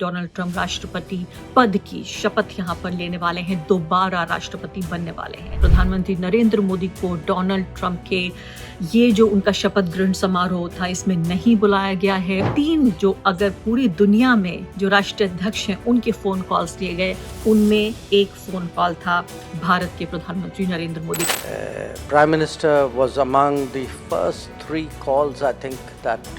Donald Trump राष्ट्रपति पद की शपथ यहां पर लेने वाले हैं, दोबारा राष्ट्रपति बनने वाले हैं। प्रधानमंत्री नरेंद्र मोदी को डोनाल्ड ट्रंप के ये जो उनका शपथ ग्रहण समारोह था, इसमें नहीं बुलाया गया है। 3 जो अगर पूरी दुनिया में जो राष्ट्रीय अध्यक्ष हैं उनके फोन कॉल्स लिए गए, उनमें एक फोन कॉल था भारत के प्रधानमंत्री Narendra Modi. Prime Minister was among the first 3 calls I think that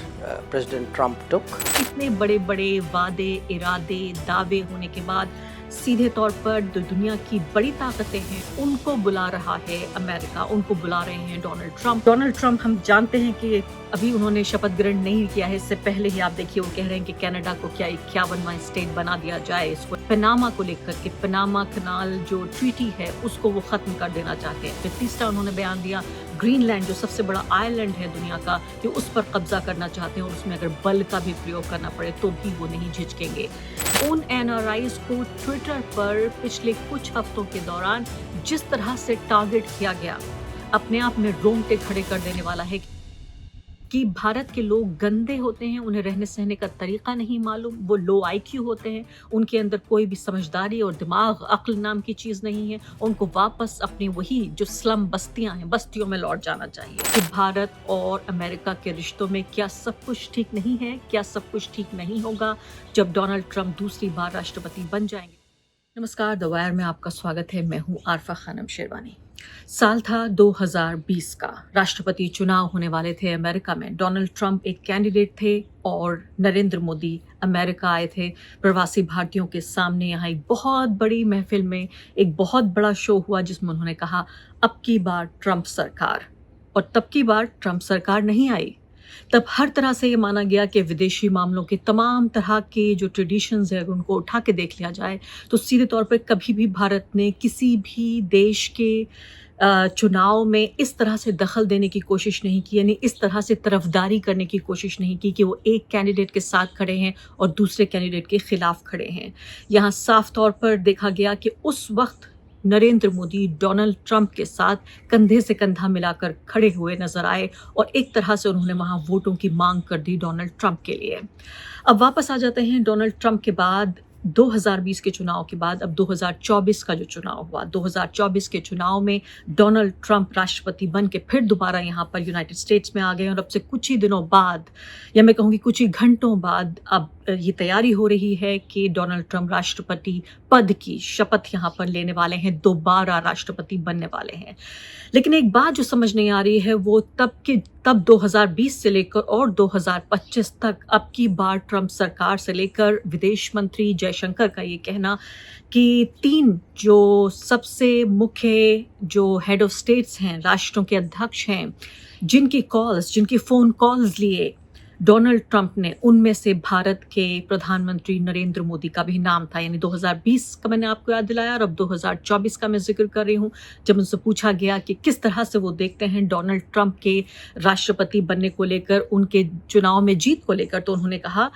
President Trump took. इतने बड़े बड़े वादे, इरादे, दावे होने के बाद सीधे तौर पर जो दुनिया की बड़ी ताकतें हैं उनको बुला रहा है अमेरिका, उनको बुला रहे हैं डोनाल्ड ट्रंप। डोनाल्ड ट्रंप हम जानते हैं कि अभी उन्होंने शपथ ग्रहण नहीं किया है। इससे पहले ही आप देखिए वो कह रहे हैं कि कनाडा को क्या 51वां स्टेट बना दिया जाए। इसको पनामा को लेकर के पनामा कनाल जो ट्रीटी है उसको वो खत्म कर देना चाहते हैं। फिर तीसरा उन्होंने बयान दिया ग्रीनलैंड जो सबसे बड़ा आइलैंड है दुनिया का, कि उस पर कब्जा करना चाहते हैं और उसमें अगर बल का भी प्रयोग करना पड़े तो भी वो नहीं झिझकेंगे। उन एनआरआईज को ट्विटर पर पिछले कुछ हफ्तों के दौरान जिस तरह से टारगेट किया गया, अपने आप में रोंगटे खड़े कर देने वाला है कि भारत के लोग गंदे होते हैं, उन्हें रहने सहने का तरीका नहीं मालूम, वो लो आईक्यू होते हैं, उनके अंदर कोई भी समझदारी और दिमाग, अक्ल नाम की चीज़ नहीं है। उनको वापस अपनी वही जो स्लम बस्तियां हैं, बस्तियों में लौट जाना चाहिए। कि भारत और अमेरिका के रिश्तों में क्या सब कुछ ठीक नहीं है? क्या सब कुछ ठीक नहीं होगा जब डोनाल्ड ट्रंप दूसरी बार राष्ट्रपति बन जाएंगे? नमस्कार, द वायर में आपका स्वागत है। मैं हूँ आरफा खानम शेरवानी। साल था 2020 का, राष्ट्रपति चुनाव होने वाले थे अमेरिका में। डोनाल्ड ट्रंप एक कैंडिडेट थे और नरेंद्र मोदी अमेरिका आए थे। प्रवासी भारतीयों के सामने यहाँ एक बहुत बड़ी महफिल में एक बहुत बड़ा शो हुआ जिसमें उन्होंने कहा अब की बार ट्रंप सरकार, और तब की बार ट्रंप सरकार नहीं आई। तब हर तरह से ये माना गया कि विदेशी मामलों के तमाम तरह के जो ट्रेडिशंस है उनको उठा के देख लिया जाए तो सीधे तौर पर कभी भी भारत ने किसी भी देश के चुनाव में इस तरह से दखल देने की कोशिश नहीं की, यानी इस तरह से तरफदारी करने की कोशिश नहीं की कि वो एक कैंडिडेट के साथ खड़े हैं और दूसरे कैंडिडेट के खिलाफ खड़े हैं। यहाँ साफ तौर पर देखा गया कि उस वक्त नरेंद्र मोदी डोनाल्ड ट्रंप के साथ कंधे से कंधा मिलाकर खड़े हुए नजर आए और एक तरह से उन्होंने वहां वोटों की मांग कर दी डोनाल्ड ट्रंप के लिए। अब वापस आ जाते हैं डोनाल्ड ट्रंप के बाद 2020 के चुनाव के बाद अब 2024 का जो चुनाव हुआ, 2024 के चुनाव में डोनाल्ड ट्रंप राष्ट्रपति बन के फिर दोबारा यहाँ पर यूनाइटेड स्टेट्स में आ गए और अब से कुछ ही दिनों बाद, या मैं कहूँगी कुछ ही घंटों बाद, अब ये तैयारी हो रही है कि डोनाल्ड ट्रंप राष्ट्रपति पद की शपथ यहाँ पर लेने वाले हैं, दोबारा राष्ट्रपति बनने वाले हैं। लेकिन एक बात जो समझ नहीं आ रही है वो तब 2020 से लेकर और 2025 तक अब की बार ट्रंप सरकार से लेकर विदेश मंत्री जयशंकर का ये कहना कि 3 जो सबसे मुख्य जो हेड ऑफ स्टेट्स हैं, राष्ट्रों के अध्यक्ष हैं, जिनकी फोन कॉल्स लिए डोनाल्ड ट्रंप ने, उनमें से भारत के प्रधानमंत्री नरेंद्र मोदी का भी नाम था। यानी 2020 का मैंने आपको याद दिलाया और अब 2024 का मैं जिक्र कर रही हूँ। जब उनसे पूछा गया कि किस तरह से वो देखते हैं डोनाल्ड ट्रंप के राष्ट्रपति बनने को लेकर, उनके चुनाव में जीत को लेकर, तो उन्होंने कहा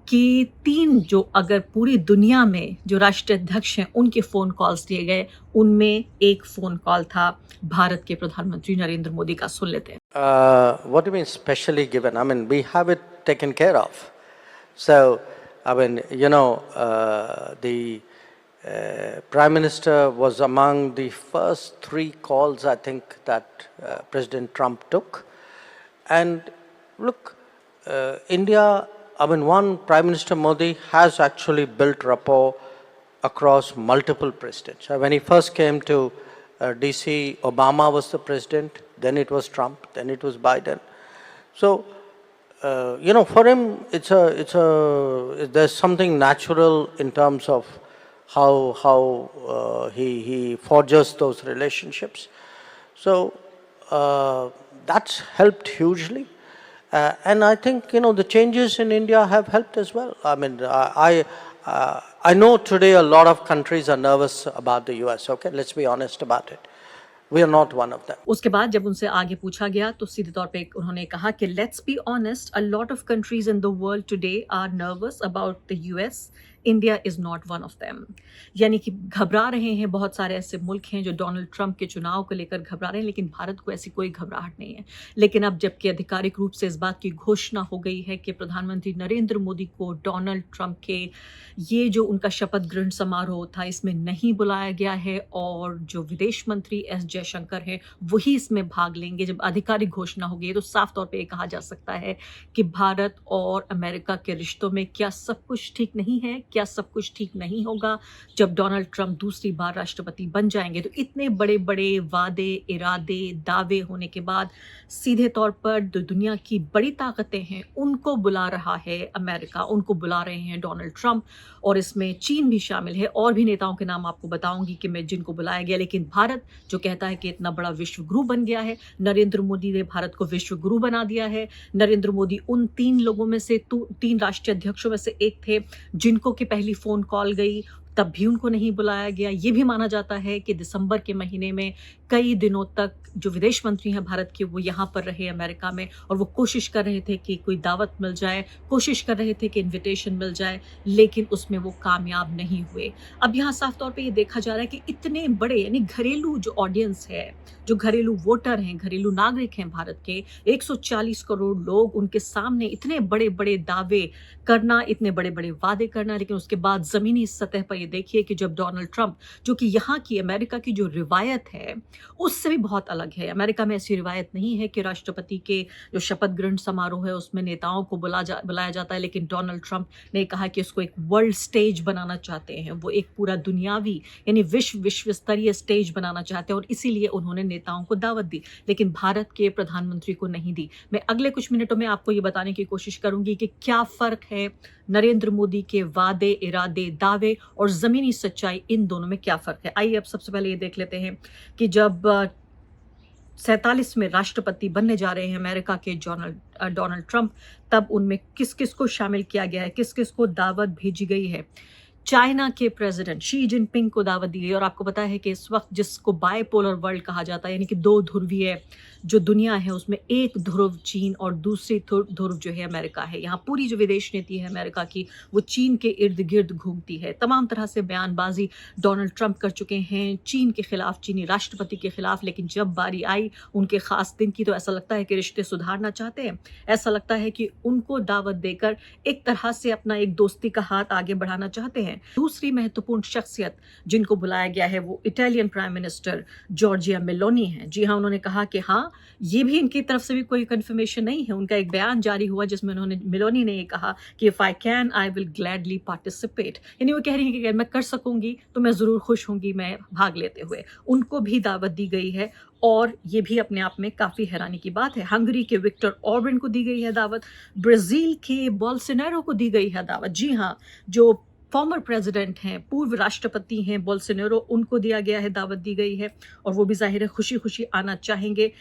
कि 3 जो अगर पूरी दुनिया में जो राष्ट्रीय अध्यक्ष हैं उनके फोन कॉल्स लिए गए, उनमें एक फोन कॉल था भारत के प्रधानमंत्री नरेंद्र मोदी का। सुन लेते हैं। What do you mean specially given? I mean, we have it taken care of. So, I mean, the Prime Minister was among the first 3 calls I think that President Trump took. And look, India, I mean, Prime Minister Modi has actually built rapport across multiple presidents. When he first came to DC, Obama was the president, then it was Trump, then it was Biden. So, for him, there's something natural in terms of how he forges those relationships. So, that's helped hugely. And I think, the changes in India have helped as well. I mean, I know today a lot of countries are nervous about the US, okay? Let's be honest about it. We are not one of them. उसके बाद जब उनसे आगे पूछा गया तो सीधे तौर पे उन्होंने कहा कि let's be honest, a lot of countries in the world today are nervous about the US. India is not one of them. यानी कि घबरा रहे हैं, बहुत सारे ऐसे मुल्क हैं जो डोनाल्ड ट्रंप के चुनाव को लेकर घबरा रहे हैं, लेकिन भारत को ऐसी कोई घबराहट नहीं है। लेकिन अब जबकि आधिकारिक रूप से इस बात की घोषणा हो गई है कि प्रधानमंत्री नरेंद्र मोदी को डोनाल्ड ट्रंप के ये जो उनका शपथ ग्रहण समारोह था इसमें नहीं बुलाया गया है, और जो विदेश मंत्री एस जयशंकर हैं वही इसमें भाग लेंगे। जब आधिकारिक घोषणा हो गई तो साफ तौर पे ये कहा जा सकता है कि भारत और अमेरिका के रिश्तों में क्या सब कुछ ठीक नहीं है, क्या सब कुछ ठीक नहीं होगा जब डोनाल्ड ट्रंप दूसरी बार राष्ट्रपति बन जाएंगे। तो इतने बड़े बड़े वादे, इरादे, दावे होने के बाद सीधे तौर पर जो दुनिया की बड़ी ताकतें हैं उनको बुला रहा है अमेरिका, उनको बुला रहे हैं डोनाल्ड ट्रंप, और इसमें चीन भी शामिल है। और भी नेताओं के नाम आपको बताऊंगी कि मैं जिनको बुलाया गया। लेकिन भारत जो कहता है कि इतना बड़ा विश्व गुरु बन गया है, नरेंद्र मोदी ने भारत को विश्व गुरु बना दिया है। नरेंद्र मोदी उन 3 लोगों में से 3 राष्ट्रीय अध्यक्षों में से एक थे जिनको की पहली फोन कॉल गई, तब भी उनको नहीं बुलाया गया। ये भी माना जाता है कि दिसंबर के महीने में कई दिनों तक जो विदेश मंत्री हैं भारत के वो यहाँ पर रहे अमेरिका में, और वो कोशिश कर रहे थे कि कोई दावत मिल जाए, कोशिश कर रहे थे कि इनविटेशन मिल जाए, लेकिन उसमें वो कामयाब नहीं हुए। अब यहाँ साफ तौर पे ये देखा जा रहा है कि इतने बड़े यानी घरेलू जो ऑडियंस है, जो घरेलू वोटर हैं, घरेलू नागरिक हैं भारत के 140 करोड़ लोग, उनके सामने इतने बड़े बड़े दावे करना, इतने बड़े बड़े वादे करना, लेकिन उसके बाद जमीनी सतह पर ये देखिए कि जब डोनाल्ड ट्रंप, जो कि यहाँ की अमेरिका की जो रिवायत है उससे भी बहुत अलग है। अमेरिका में ऐसी रिवायत नहीं है कि राष्ट्रपति के जो शपथ ग्रहण समारोह है उसमें नेताओं को बुलाया जाता है, लेकिन डोनाल्ड ट्रंप ने कहा कि उसको एक वर्ल्ड स्टेज बनाना चाहते हैं, वो एक पूरा दुनियावी यानी विश्व स्तरीय स्टेज बनाना चाहते हैं, और इसीलिए उन्होंने नेताओं को दावत दी, लेकिन भारत के प्रधानमंत्री को नहीं दी। मैं अगले कुछ मिनटों में आपको ये बताने की कोशिश करूंगी कि क्या फर्क है नरेंद्र मोदी के वादे, इरादे, दावे और जमीनी सच्चाई, इन दोनों में क्या फर्क है। आइए अब सबसे पहले ये देख लेते हैं कि जब 47 में राष्ट्रपति बनने जा रहे हैं अमेरिका के डोनाल्ड ट्रंप, तब उनमें किस किस को शामिल किया गया है, किस किस को दावत भेजी गई है। चाइना के प्रेसिडेंट शी जिनपिंग को दावत दी गई, और आपको पता है कि इस वक्त जिसको बायपोलर वर्ल्ड कहा जाता है, यानी कि 2 ध्रुवीय जो दुनिया है उसमें एक ध्रुव चीन और दूसरी ध्रुव जो है अमेरिका है। यहाँ पूरी जो विदेश नीति है अमेरिका की वो चीन के इर्द गिर्द घूमती है। तमाम तरह से बयानबाजी डोनाल्ड ट्रंप कर चुके हैं चीन के खिलाफ, चीनी राष्ट्रपति के खिलाफ, लेकिन जब बारी आई उनके खास दिन की तो ऐसा लगता है कि रिश्ते सुधारना चाहते हैं, ऐसा लगता है कि उनको दावत देकर एक तरह से अपना एक दोस्ती का हाथ आगे बढ़ाना चाहते हैं। दूसरी महत्वपूर्ण शख्सियत जिनको बुलाया गया है वो Italian prime minister Giorgia Meloni है। जी हाँ, उन्होंने कहा कि हाँ, ये भी इनकी तरफ से भी कोई कंफर्मेशन नहीं है। उनका एक बयान जारी हुआ जिसमें मेलोनी ने ये कहा कि if I can I will gladly participate, यानी वो कह रही है कि अगर मैं कर सकूंगी तो मैं जरूर खुश होंगी मैं भाग लेते हुए। उनको भी दावत दी गई है, और ये भी अपने आप में काफी हैरानी की बात है। हंगरी के विक्टर ऑर्बन को दी गई है दावत, ब्राजील के बोल्सोनारो को दी गई है दावत। जी हाँ, जो फॉर्मर प्रेसिडेंट हैं, पूर्व राष्ट्रपति हैं बोल्सोनारो, उनको दिया गया है, दावत दी गई है, और वो भी जाहिर है खुशी खुशी आना चाहेंगे।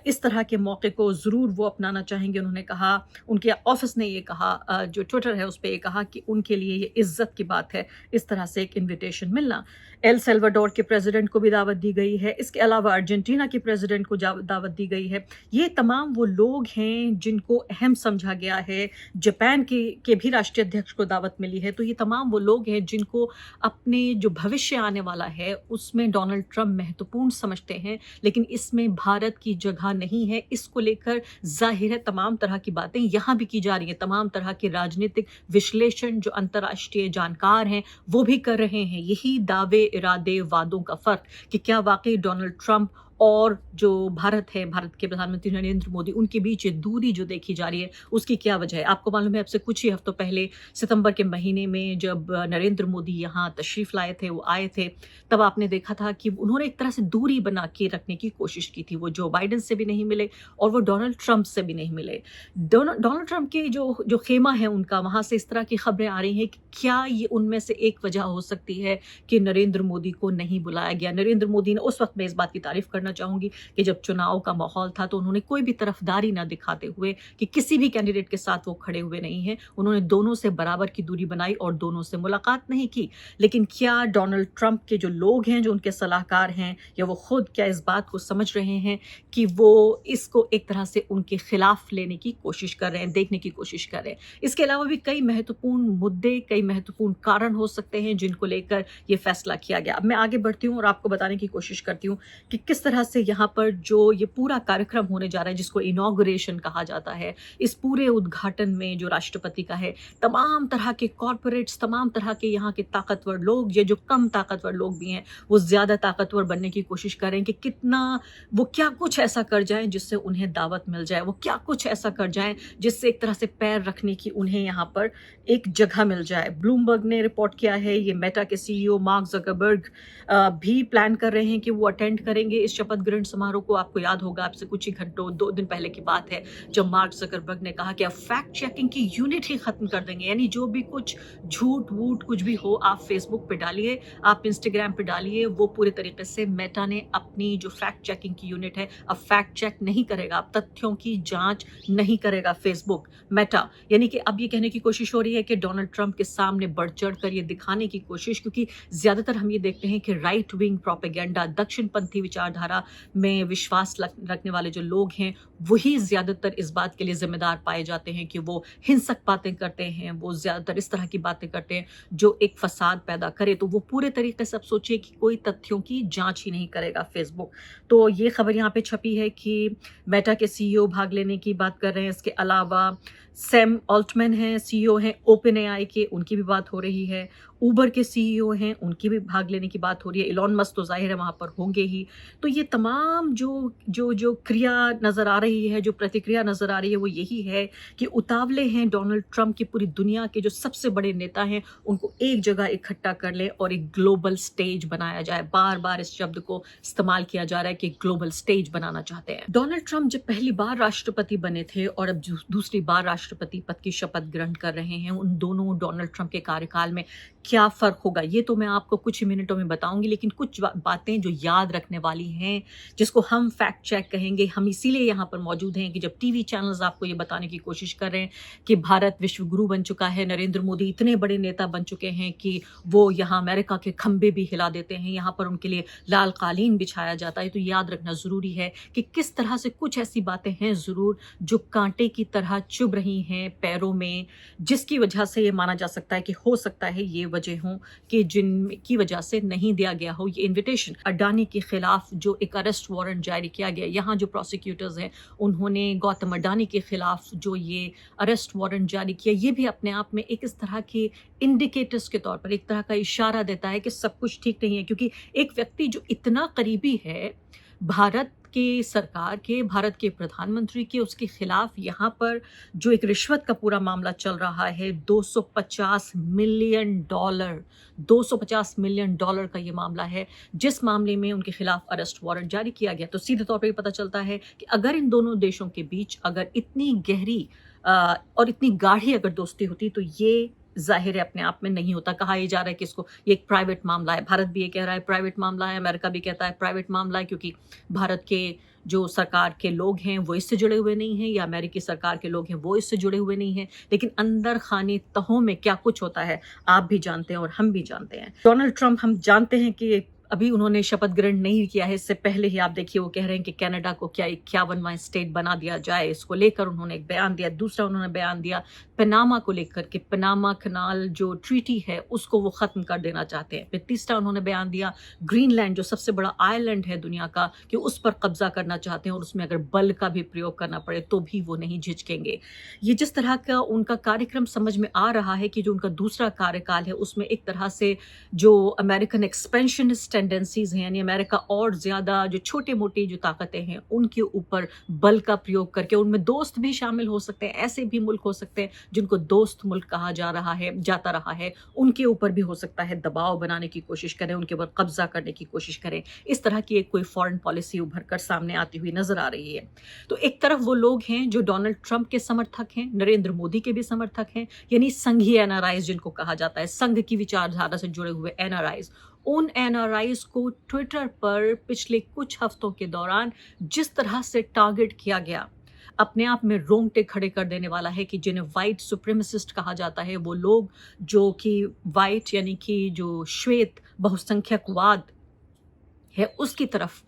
इस तरह के मौके को ज़रूर वो अपनाना चाहेंगे। उन्होंने कहा, उनके ऑफिस ने ये कहा, जो ट्विटर है उस पर ये कहा कि उनके लिए ये इज्जत की बात है इस तरह से एक इन्विटेशन मिलना। एल सल्वाडोर के प्रेसिडेंट को भी दावत दी गई है। इसके अलावा अर्जेंटीना के प्रेसिडेंट को दावत दी गई है। ये तमाम वो लोग हैं जिनको अहम समझा गया है। जापान के भी राष्ट्रीय अध्यक्ष को दावत मिली है। तो ये तमाम वो लोग हैं जिनको अपने जो भविष्य आने वाला है उसमें डोनाल्ड ट्रंप महत्वपूर्ण समझते हैं, लेकिन इसमें भारत की जगह नहीं है। इसको लेकर जाहिर है तमाम तरह की बातें यहाँ भी की जा रही हैं। तमाम तरह के राजनीतिक विश्लेषण जो अंतर्राष्ट्रीय जानकार हैं वो भी कर रहे हैं। यही दावे, इरादे, वादों का फर्क कि क्या वाकई डोनाल्ड ट्रंप और जो भारत है, भारत के प्रधानमंत्री नरेंद्र मोदी, उनके बीच ये दूरी जो देखी जा रही है उसकी क्या वजह है। आपको मालूम है, अब से कुछ ही हफ्तों पहले सितंबर के महीने में जब नरेंद्र मोदी यहाँ तशरीफ लाए थे, वो आए थे, तब आपने देखा था कि उन्होंने एक तरह से दूरी बना के रखने की कोशिश की थी। वो जो बाइडेन से भी नहीं मिले और वो डोनाल्ड ट्रंप से भी नहीं मिले। डोनाल्ड ट्रंप के जो खेमा है उनका, वहाँ से इस तरह की खबरें आ रही हैं कि क्या ये उनमें से एक वजह हो सकती है कि नरेंद्र मोदी को नहीं बुलाया गया। नरेंद्र मोदी ने उस वक्त में इस बात की तारीफ करना करना चाहूँगी कि जब चुनाव का माहौल था तो उन्होंने कोई भी तरफदारी ना दिखाते हुए कि किसी भी कैंडिडेट के साथ वो खड़े हुए नहीं हैं। उन्होंने दोनों से बराबर की दूरी बनाई और दोनों से मुलाकात नहीं की। लेकिन क्या डोनाल्ड ट्रंप के जो लोग हैं, जो उनके सलाहकार हैं, या वो खुद क्या इस बात को समझ रहे हैं कि वो इसको एक तरह से उनके खिलाफ लेने की कोशिश कर रहे हैं, देखने की कोशिश कर रहे हैं? इसके अलावा भी कई महत्वपूर्ण मुद्दे, कई महत्वपूर्ण कारण हो सकते हैं जिनको लेकर ये फैसला किया गया। अब मैं आगे बढ़ती हूँ और आपको बताने की कोशिश करती हूँ कि किस तरह से यहाँ पर जो ये पूरा कार्यक्रम होने जा रहा है, जिसको इनॉग्रेशन कहा जाता है, इस पूरे उद्घाटन में जो राष्ट्रपति का है, तमाम तरह के कॉरपोरेट्स, तमाम तरह के यहाँ के ताकतवर लोग, ये जो कम ताकतवर लोग भी हैं, वो ज़्यादा ताकतवर बनने की कोशिश कर रहे हैं कि कितना वो क्या कुछ ऐसा कर जाएँ जिससे उन्हें दावत मिल जाए, वो क्या कुछ ऐसा कर जाएँ जिससे एक तरह से पैर रखने की उन्हें यहाँ पर एक जगह मिल जाए। ब्लूमबर्ग ने रिपोर्ट किया है, ये मेटा के सीईओ मार्क ज़करबर्ग भी प्लान कर रहे हैं कि वो अटेंड करेंगे इस शपथ ग्रहण समारोह को। आपको याद होगा, आपसे कुछ ही घंटों 2 दिन पहले की बात है जब मार्क ज़करबर्ग ने कहा कि अब फैक्ट चेकिंग की यूनिट ही खत्म कर देंगे, यानी जो भी कुछ झूठ वूट कुछ भी हो आप फेसबुक पे डालिए, आप इंस्टाग्राम पे डालिए, वो पूरे तरीके से मेटा ने अपनी जो फैक्ट चेकिंग की यूनिट है अब फैक्ट चेक नहीं करेगा, अब तथ्यों की जांच नहीं करेगा फेसबुक, मेटा। यानी कि अब ये कहने की कोशिश हो रही है कि डोनाल्ड ट्रंप के सामने बढ़ चढ़ कर ये दिखाने की कोशिश, क्योंकि ज्यादातर हम ये देखते हैं कि राइट विंग प्रोपेगेंडा, दक्षिणपंथी विचारधारा में विश्वास रखने वाले जो लोग हैं वही ज्यादातर इस बात के लिए जिम्मेदार पाए जाते हैं कि वो हिंसक बातें करते हैं, वो ज्यादातर इस तरह की बातें करते हैं जो एक फसाद पैदा करे। तो वो पूरे तरीके से अब सोचिए कि कोई तथ्यों की जांच ही नहीं करेगा फेसबुक। तो ये खबर यहाँ पे छपी है कि मेटा के सीईओ भाग लेने की बात कर रहे हैं। इसके अलावा सैम ऑल्टमैन हैं, सीईओ हैं ओपन एआई के, उनकी भी बात हो रही है। उबर के सीईओ हैं, उनकी भी भाग लेने की बात हो रही है। इलॉन मस्क तो जाहिर है वहाँ पर होंगे ही। तो ये तमाम जो क्रिया नज़र आ रही है, जो प्रतिक्रिया नज़र आ रही है, वो यही है कि उतावले हैं डोनाल्ड ट्रंप की पूरी दुनिया के जो सबसे बड़े नेता हैं उनको एक जगह इकट्ठा कर ले और एक ग्लोबल स्टेज बनाया जाए। बार बार इस शब्द को इस्तेमाल किया जा रहा है कि ग्लोबल स्टेज बनाना चाहते हैं। डोनाल्ड ट्रंप जब पहली बार राष्ट्रपति बने थे और अब दूसरी बार राष्ट्रपति पद की शपथ ग्रहण कर रहे हैं, उन दोनों डोनाल्ड ट्रंप के कार्यकाल में क्या फ़र्क होगा ये तो मैं आपको कुछ ही मिनटों में बताऊंगी, लेकिन कुछ बातें जो याद रखने वाली हैं, जिसको हम फैक्ट चेक कहेंगे, हम इसीलिए यहाँ पर मौजूद हैं कि जब टीवी चैनल्स आपको ये बताने की कोशिश कर रहे हैं कि भारत विश्व गुरु बन चुका है, नरेंद्र मोदी इतने बड़े नेता बन चुके हैं कि वो यहाँ अमेरिका के खंबे भी हिला देते हैं, यहाँ पर उनके लिए लाल कालीन बिछाया जाता है, तो याद रखना ज़रूरी है कि किस तरह से कुछ ऐसी बातें हैं ज़रूर जो कांटे की तरह चुभ रही हैं पैरों में, जिसकी वजह से ये माना जा सकता है कि हो सकता है ये वजह हो कि जिनकी वजह से नहीं दिया गया हो ये इनविटेशन। अडानी के खिलाफ जो एक अरेस्ट वारंट जारी किया गया, यहाँ जो प्रोसिक्यूटर्स हैं उन्होंने गौतम अडानी के खिलाफ जो ये अरेस्ट वारंट जारी किया, ये भी अपने आप में एक इस तरह के इंडिकेटर्स के तौर पर एक तरह का इशारा देता है कि सब कुछ ठीक नहीं है, क्योंकि एक व्यक्ति जो इतना करीबी है भारत की सरकार के, भारत के प्रधानमंत्री के, उसके खिलाफ यहाँ पर जो एक रिश्वत का पूरा मामला चल रहा है, $250 मिलियन, $250 मिलियन का ये मामला है, जिस मामले में उनके खिलाफ अरेस्ट वारंट जारी किया गया। तो सीधे तौर पर ये पता चलता है कि अगर इन दोनों देशों के बीच अगर इतनी गहरी और इतनी गाढ़ी अगर दोस्ती होती तो ये जाहिर है अपने आप में नहीं होता। कहा यह जा रहा है कि इसको ये एक प्राइवेट मामला है, भारत भी ये कह रहा है प्राइवेट मामला है, अमेरिका भी कहता है प्राइवेट मामला है, क्योंकि भारत के जो सरकार के लोग हैं वो इससे जुड़े हुए नहीं हैं, या अमेरिकी सरकार के लोग हैं वो इससे जुड़े हुए नहीं हैं। लेकिन अंदर खाने तहों में क्या कुछ होता है आप भी जानते हैं और हम भी जानते हैं। डोनाल्ड ट्रंप, हम जानते हैं कि अभी उन्होंने शपथ ग्रहण नहीं किया है, इससे पहले ही आप देखिए वो कह रहे हैं कि कनाडा को क्या 51वां स्टेट बना दिया जाए, इसको लेकर उन्होंने एक बयान दिया। दूसरा उन्होंने बयान दिया पनामा को लेकर कि पनामा कनाल जो ट्रीटी है उसको वो ख़त्म कर देना चाहते हैं। फिर तीसरा उन्होंने बयान दिया ग्रीनलैंड जो सबसे बड़ा आइलैंड है दुनिया का, कि उस पर कब्जा करना चाहते हैं और उसमें अगर बल का भी प्रयोग करना पड़े तो भी वो नहीं झिझकेंगे। ये जिस तरह का उनका कार्यक्रम समझ में आ रहा है कि जो उनका दूसरा कार्यकाल है उसमें एक तरह से जो अमेरिकन एक्सपेंशनिस्ट टेंडेंसीज हैं, यानी अमेरिका और ज़्यादा जो छोटे मोटी जो ताकतें हैं उनके ऊपर बल का प्रयोग करके, उनमें दोस्त भी शामिल हो सकते हैं, ऐसे भी मुल्क हो सकते हैं जिनको दोस्त मुल्क कहा जाता रहा है, उनके ऊपर भी हो सकता है दबाव बनाने की कोशिश करें, उनके ऊपर कब्जा करने की कोशिश करें। इस तरह की एक कोई फॉरेन पॉलिसी उभर कर सामने आती हुई नजर आ रही है। तो एक तरफ वो लोग हैं जो डोनाल्ड ट्रंप के समर्थक हैं, नरेंद्र मोदी के भी समर्थक हैं, यानी संघीय एनआरआईज जिनको कहा जाता है, संघ की विचारधारा से जुड़े हुए एनआरआईज, उन एनआरआईज को ट्विटर पर पिछले कुछ हफ्तों के दौरान जिस तरह से टारगेट किया गया, अपने आप में रोंगटे खड़े कर देने वाला है कि जिन्हें वाइट सुप्रीमसिस्ट कहा जाता है, वो लोग जो कि वाइट यानी कि जो श्वेत बहुसंख्यकवाद है उसकी तरफ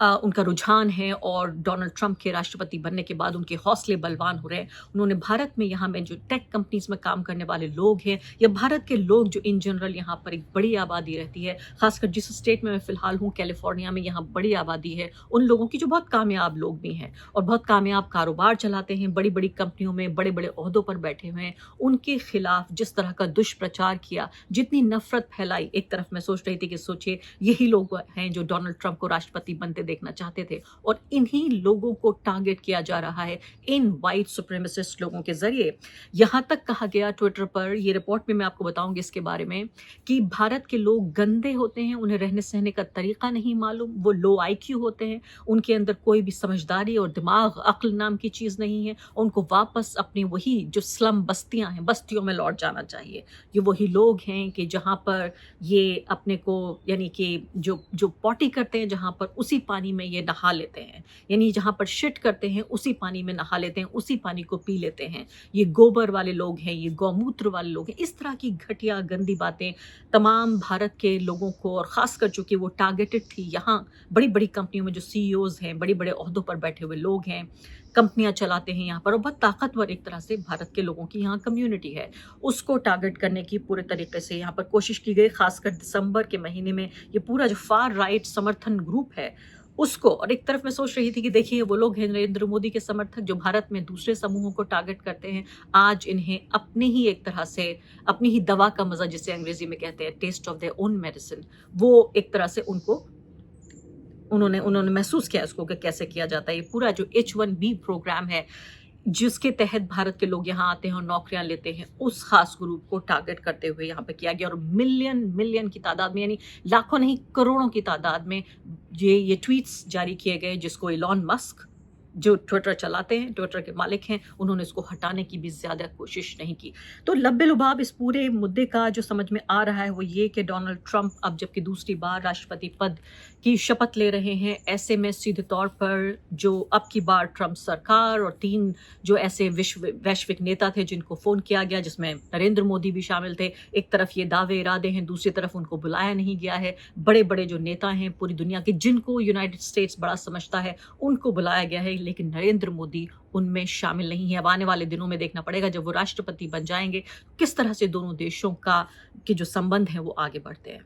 उनका रुझान है और डोनाल्ड ट्रंप के राष्ट्रपति बनने के बाद उनके हौसले बलवान हो रहे हैं। उन्होंने भारत में यहाँ में जो टेक कंपनीज में काम करने वाले लोग हैं या भारत के लोग जो इन जनरल यहाँ पर एक बड़ी आबादी रहती है, खासकर जिस स्टेट में मैं फ़िलहाल हूँ कैलिफोर्निया में, यहाँ बड़ी आबादी है उन लोगों की जो बहुत कामयाब लोग भी हैं और बहुत कामयाब कारोबार चलाते हैं, बड़ी बड़ी कंपनियों में बड़े बड़े ओहदों पर बैठे हुए हैं। उनके खिलाफ जिस तरह का दुष्प्रचार किया, जितनी नफरत फैलाई, एक तरफ मैं सोच रही थी कि सोचिए यही लोग हैं जो डोनाल्ड ट्रंप को राष्ट्रपति बनते देखना चाहते थे और इन्हीं लोगों को टारगेट किया जा रहा है इन वाइट सुप्रीमसिस्ट लोगों के जरिए। यहां तक कहा गया ट्विटर पर, ये रिपोर्ट में मैं आपको बताऊंगी इसके बारे में, कि भारत के लोग गंदे होते हैं, उन्हें रहने सहने का तरीका नहीं मालूम, वो लो आईक्यू होते हैं, उनके अंदर कोई भी समझदारी और दिमाग अक्ल नाम की चीज नहीं है, उनको वापस अपनी वही जो स्लम बस्तियां हैं, बस्तियों में लौट जाना चाहिए। ये वही लोग हैं कि जहां पर ये अपने को यानी कि जो पॉटी करते हैं जहां पर उसी पानी में ये नहा लेते हैं, यानी जहां पर शिट करते हैं उसी पानी में नहा लेते हैं, उसी पानी को पी लेते हैं। ये गोबर वाले लोग हैं, ये गौमूत्र वाले लोग हैं। इस तरह की घटिया गंदी बातें तमाम भारत के लोगों को, और खासकर चूंकि वो टारगेटेड थी यहाँ बड़ी बड़ी कंपनियों में जो सीईओज हैं, बड़े बड़े ओहदों पर बैठे हुए लोग हैं, कंपनियां चलाते हैं यहाँ पर और बहुत ताकतवर एक तरह से भारत के लोगों की यहाँ कम्युनिटी है, उसको टारगेट करने की पूरे तरीके से यहाँ पर कोशिश की गई। खासकर दिसंबर के महीने में ये पूरा जो फार राइट समर्थन ग्रुप है उसको, और एक तरफ मैं सोच रही थी कि देखिए वो लोग हैं नरेंद्र मोदी के समर्थक जो भारत में दूसरे समूहों को टारगेट करते हैं, आज इन्हें अपने ही एक तरह से अपनी ही दवा का मजा, जिसे अंग्रेजी में कहते हैं taste of their own medicine, वो एक तरह से उन्होंने महसूस किया इसको कि कैसे किया जाता है। ये पूरा जो H1B प्रोग्राम है जिसके तहत भारत के लोग यहाँ आते हैं और नौकरियां लेते हैं, उस खास ग्रुप को टारगेट करते हुए यहाँ पे किया गया और मिलियन की तादाद में, यानी लाखों नहीं करोड़ों की तादाद में ये ट्वीट्स जारी किए गए, जिसको इलॉन मस्क जो ट्विटर चलाते हैं, ट्विटर के मालिक हैं, उन्होंने इसको हटाने की भी ज्यादा कोशिश नहीं की। तो लब्बे लुबाब इस पूरे मुद्दे का जो समझ में आ रहा है वो ये कि डोनाल्ड ट्रंप अब जबकि दूसरी बार राष्ट्रपति पद की शपथ ले रहे हैं, ऐसे में सीधे तौर पर जो अब की बार ट्रंप सरकार और 3 जो ऐसे वैश्विक नेता थे जिनको फोन किया गया, जिसमें नरेंद्र मोदी भी शामिल थे, एक तरफ ये दावे इरादे हैं, दूसरी तरफ उनको बुलाया नहीं गया है। बड़े बड़े जो नेता हैं पूरी दुनिया के, जिनको यूनाइटेड स्टेट्स बड़ा समझता है, उनको बुलाया गया है, लेकिन नरेंद्र मोदी उनमें शामिल नहीं है। अब आने वाले दिनों में देखना पड़ेगा जब वो राष्ट्रपति बन जाएंगे किस तरह से दोनों देशों के जो संबंध हैं वो आगे बढ़ते हैं।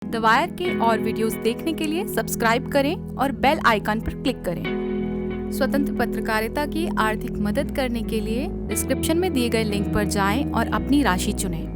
द वायर के और वीडियोस देखने के लिए सब्सक्राइब करें और बेल आइकन पर क्लिक करें। स्वतंत्र पत्रकारिता की आर्थिक मदद करने के लिए डिस्क्रिप्शन में दिए गए लिंक पर जाएं और अपनी राशि चुनें।